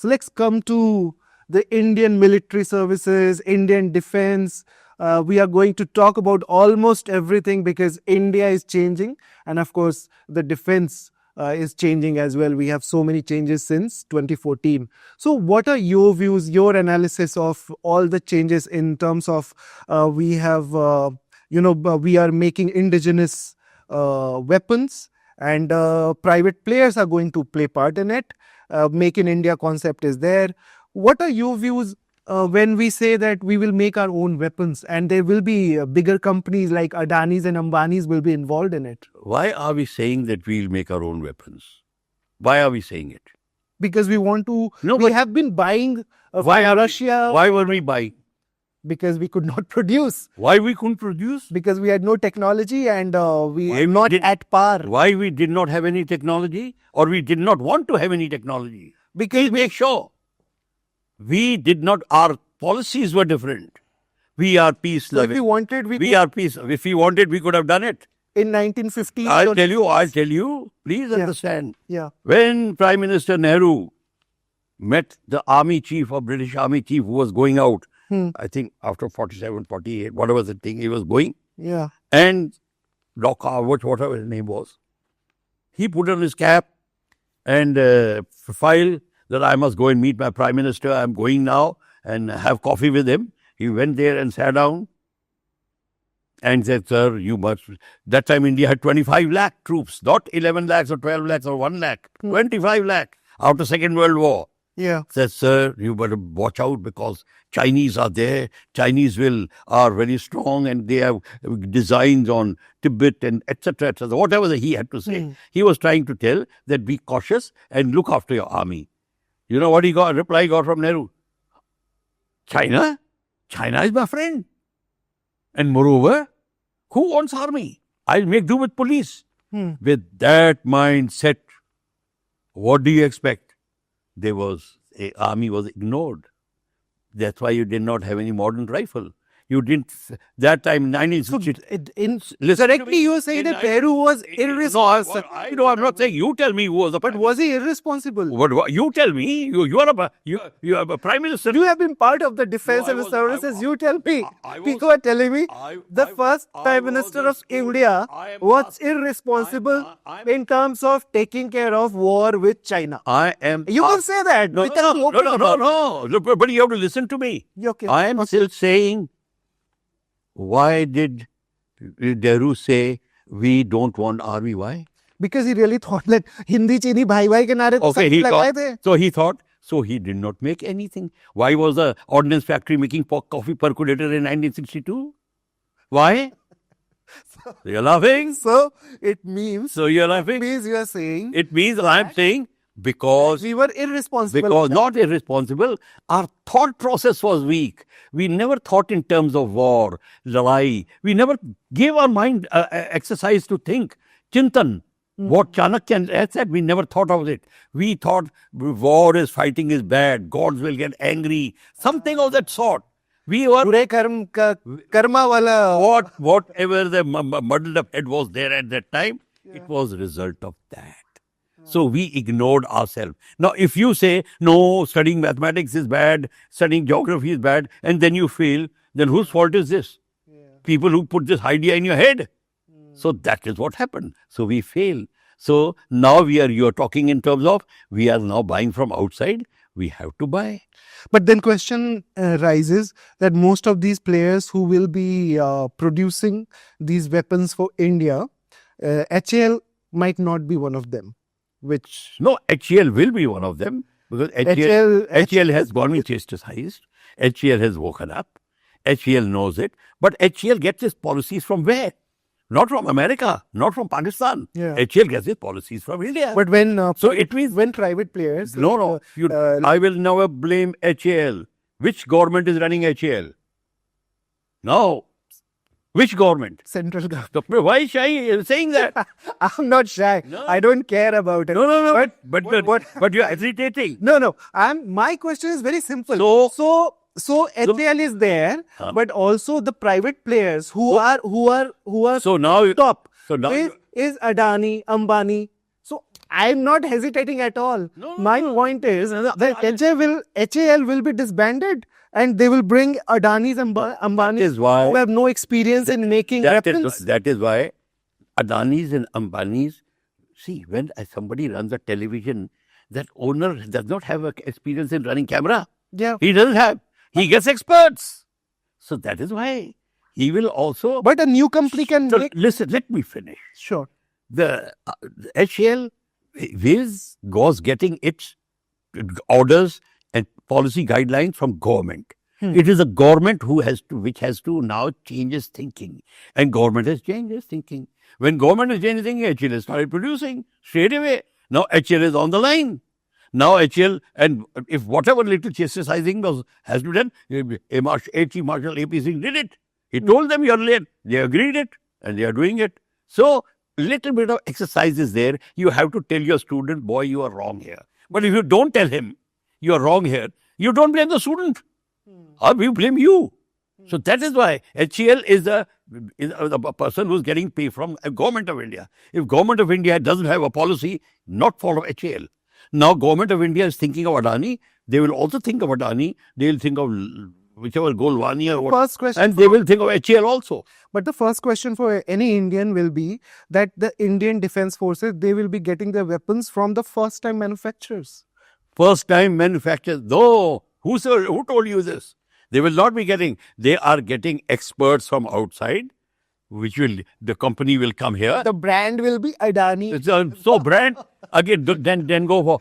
So let's come to the Indian military services, Indian defense. We are going to talk about almost everything because India is changing, and of course, the defense is changing as well. We have so many changes since 2014. So, what are your views, your analysis of all the changes in terms of we have, we are making indigenous weapons, and private players are going to play part in it. Make in India concept is there. What are your views when we say that we will make our own weapons and there will be bigger companies like Adani's and Ambani's will be involved in it? Why are we saying that we'll make our own weapons? Why are we saying it? Because we want to. No, we have been buying from Russia. Why were we buying? Because we could not produce. Why we couldn't produce? Because we had no technology and we were not at par. Why we did not have any technology, or we did not want to have any technology? Because make sure. We did not, our policies were different. We are peace loving. If we wanted, If we wanted, we could have done it. In 1915. I'll tell you, please understand. Yeah. When Prime Minister Nehru met the army chief or British army chief who was going out, I think after 47, 48, whatever the thing he was going. Yeah. And whatever his name was, he put on his cap and file that I must go and meet my Prime Minister. I'm going now and have coffee with him. He went there and sat down and said, sir, you must. That time India had 25 lakh troops, not 11 lakhs or 12 lakhs or 1 lakh, 25 lakh after Second World War. Yeah. Said, sir, you better watch out because Chinese are there. Chinese are very strong and they have designs on Tibet and etc. etc. Whatever he had to say. He was trying to tell that be cautious and look after your army. You know what reply he got from Nehru? China? China is my friend. And moreover, who wants army? I'll make do with police. With that mindset, what do you expect? Army was ignored. That's why you did not have any modern rifle. You didn't, that time, 1960. Correctly, you say that Nehru was irresponsible. No, I know, I'm not saying, you tell me who was the But was he irresponsible? What you tell me, you are a Prime Minister. You have been part of the defense and the services, you tell me. People are telling me the first Prime Minister of India was irresponsible in terms of taking care of war with China. You can say that. No, but you have to listen to me. Okay. I am still saying, why did Nehru say we don't want army? Why? Because he really thought that Hindi Chini bhai bhai ke naare so he did not make anything. Why was the ordnance factory making coffee percolator in 1962? Why? You're laughing? So it means. So you're laughing? It means you are saying. It means I'm saying because we were irresponsible. Because not irresponsible, our thought process was weak. We never thought in terms of war, ladai. We never gave our mind exercise to think. Chintan, what Chanakya had said, we never thought of it. We thought war is fighting is bad. Gods will get angry. Something of that sort. We were karma wala. Whatever the muddled up head was there at that time, it was a result of that. So we ignored ourselves. Now, if you say, no, studying mathematics is bad, studying geography is bad, and then you fail, then whose fault is this? People who put this idea in your head. So that is what happened. So we fail. So now you're talking in terms of, we are now buying from outside. We have to buy. But then question rises that most of these players who will be producing these weapons for India, HAL might not be one of them. No, HAL will be one of them because HAL has gone and chastised. HAL has woken up. HAL knows it. But HAL gets its policies from where? Not from America, not from Pakistan. HAL gets its policies from India. But when so it means when private players. I will never blame HAL. Which government is running HAL? No. Which government? Central government. So why is shy saying that? I'm not shy. No. I don't care about it. No. But you're hesitating. No. My question is very simple. So HAL is there, but also the private players who are so now top. So now is Adani, Ambani. So I'm not hesitating at all. No, My no. point is that HAL will be disbanded and they will bring Adani's and Ambani's is why- who have no experience in making weapons. That is why Adani's and Ambani's, see, when somebody runs a television, that owner does not have experience in running camera. Yeah. He doesn't have. He gets experts. So that is why he will also. But a new company can So make. listen, let me finish. Sure. The HL was getting its orders and policy guidelines from government. It is the government which has to now change its thinking. And government has changed its thinking. When government has changed its thinking, HL has started producing straight away. Now HL is on the line. Now HL, and if whatever little chastising has to be done, Chief Marshal AP Singh did it. He told them you're late. They agreed it and they are doing it. So little bit of exercise is there. You have to tell your student, boy, you are wrong here. But if you don't tell him you are wrong here, you don't blame the student. We blame you. So that is why HCL is a person who's getting paid from a government of India. If government of India doesn't have a policy, not follow HCL. Now government of India is thinking of Adani. They will also think of Adani. They will think of whichever Golwani or what. First question And they will think of HCL also. But the first question for any Indian will be that the Indian Defence Forces, they will be getting their weapons from the first-time manufacturers. First-time manufacturers. No. Who told you this? They will not be getting. They are getting experts from outside, the company will come here. The brand will be Adani. So brand again. Then go for.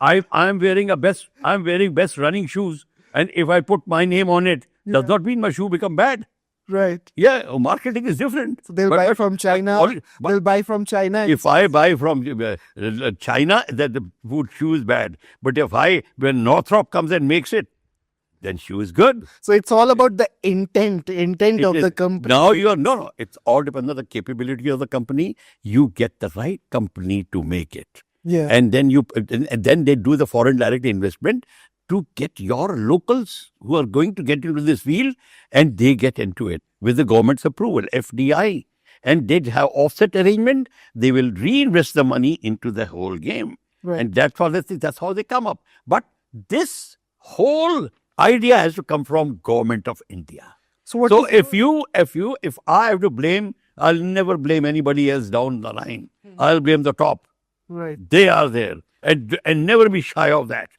I'm wearing best running shoes, and if I put my name on it, does not mean my shoe become bad. Right. Yeah, marketing is different. So they'll buy from China. They'll buy from China. If I buy from China, that the shoe is bad. But when Northrop comes and makes it, then shoe is good. So it's all about the intent of the company. Now no. It's all depends on the capability of the company. You get the right company to make it. Yeah. And then they do the foreign direct investment to get your locals who are going to get into this field, and they get into it with the government's approval, FDI. And they have offset arrangement. They will reinvest the money into the whole game. Right. And that's how they come up. But this whole idea has to come from government of India. So if I have to blame, I'll never blame anybody else down the line. I'll blame the top. Right. They are there, and never be shy of that.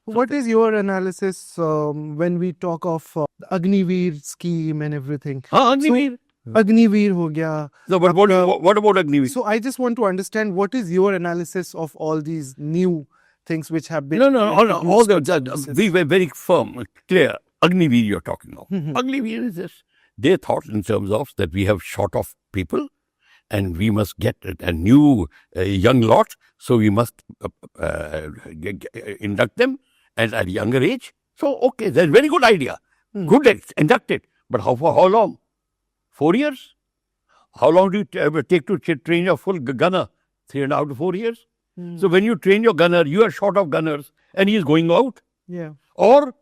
What is your analysis when we talk of Agniveer scheme and everything? Agniveer. Agniveer ho gaya. So what about Agniveer? So I just want to understand what is your analysis of all these new things which have been. No. We were very firm, clear. Agniveer you're talking of. Agniveer is this. They thought in terms of that we have short of people, and we must get a new young lot. So we must induct them at a younger age. So, okay, that's a very good idea. Good, induct it. But for how long? 4 years? How long do you take to train your full gunner? 3.5 to 4 years? So when you train your gunner, you are short of gunners and he is going out. Yeah. Or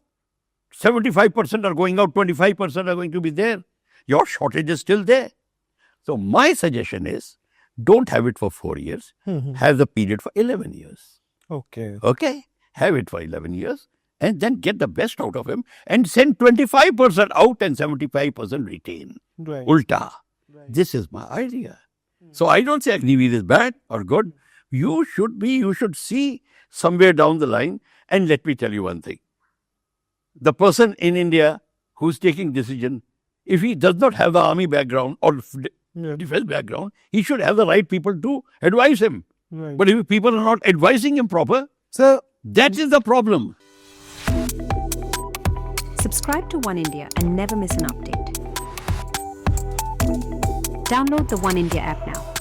75% are going out, 25% are going to be there. Your shortage is still there. So my suggestion is, don't have it for 4 years. Have the period for 11 years. Okay. Okay? Have it for 11 years and then get the best out of him and send 25% out and 75% retain. Right. Ulta. Right. This is my idea. So I don't say Agniveer is bad or good. You should see somewhere down the line. And let me tell you one thing. The person in India who's taking decision, if he does not have the army background or defense background, he should have the right people to advise him. Right. But if people are not advising him proper, So that is the problem. Subscribe to One India and never miss an update. Download the One India app now.